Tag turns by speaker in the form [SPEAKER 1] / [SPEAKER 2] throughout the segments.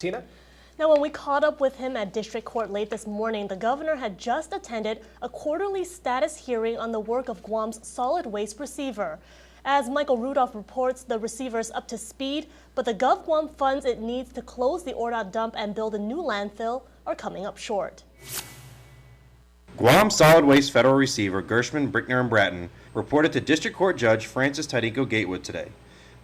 [SPEAKER 1] Tina?
[SPEAKER 2] Now, when we caught up with him at District Court late this morning, the governor had just attended a quarterly status hearing on the work of Guam's solid waste receiver. As Michael Rudolph reports, the receiver is up to speed, but the GovGuam funds it needs to close the ORDOT dump and build a new landfill are coming up short.
[SPEAKER 3] Guam Solid Waste Federal Receiver Gershman, Brickner, and Bratton reported to District Court Judge Francis Tydeco Gatewood today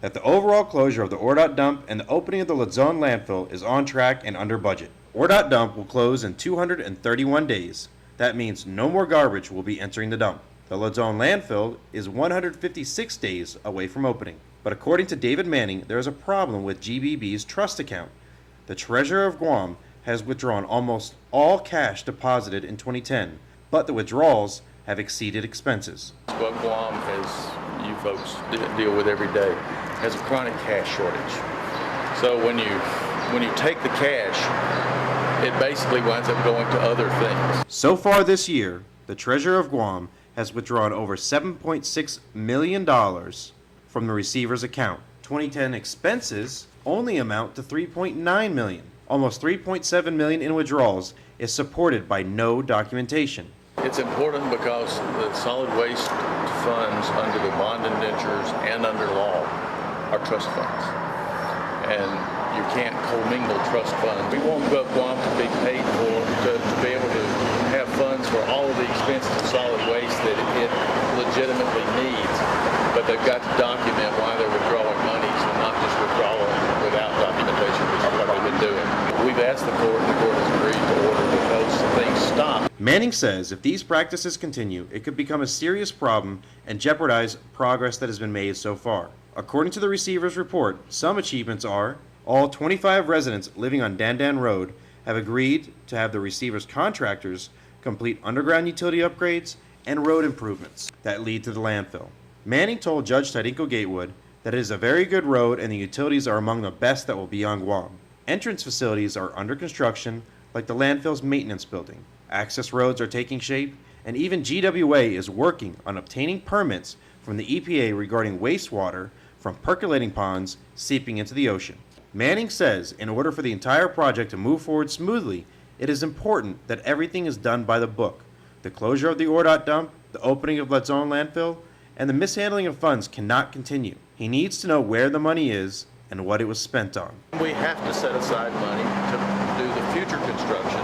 [SPEAKER 3] that the overall closure of the ORDOT dump and the opening of the Luzon landfill is on track and under budget. ORDOT dump will close in 231 days. That means no more garbage will be entering the dump. The Luzon landfill is 156 days away from opening. But according to David Manning, there is a problem with GBB's trust account. The Treasurer of Guam has withdrawn almost all cash deposited in 2010, but the withdrawals have exceeded expenses.
[SPEAKER 4] What Guam, as you folks deal with every day, has a chronic cash shortage. So when you take the cash, it basically winds up going to other things.
[SPEAKER 3] So far this year, the Treasurer of Guam has withdrawn over $7.6 million from the receiver's account. 2010 expenses only amount to $3.9 million. Almost $3.7 million in withdrawals is supported by no documentation.
[SPEAKER 4] It's important because the solid waste funds under the bond indentures and under law are trust funds. And you can't commingle trust funds. We want GovGuam to be paid for, to be able to have funds for all of the expenses of solid waste that it legitimately needs. But they've got to document why they're withdrawing monies and not just withdrawing without documentation, which is what they've been doing. We've asked the court, and the court has agreed to order that those things stop.
[SPEAKER 3] Manning says if these practices continue, it could become a serious problem and jeopardize progress that has been made so far. According to the receiver's report, some achievements are all 25 residents living on Dandan Road have agreed to have the receiver's contractors complete underground utility upgrades and road improvements that lead to the landfill. Manning told Judge Tydeco Gatewood that it is a very good road and the utilities are among the best that will be on Guam. Entrance facilities are under construction, like the landfill's maintenance building. Access roads are taking shape, and even GWA is working on obtaining permits from the EPA regarding wastewater from percolating ponds seeping into the ocean. Manning says in order for the entire project to move forward smoothly, it is important that everything is done by the book. The closure of the ORDOT dump, the opening of Luzon landfill, and the mishandling of funds cannot continue. He needs to know where the money is and what it was spent on.
[SPEAKER 4] We have to set aside money to do the future construction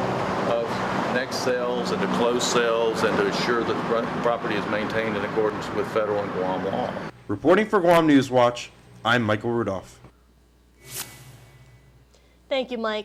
[SPEAKER 4] of next cells and to close cells and to ensure that the property is maintained in accordance with federal and Guam law.
[SPEAKER 3] Reporting for Guam News Watch, I'm Michael Rudolph.
[SPEAKER 2] Thank you, Mike.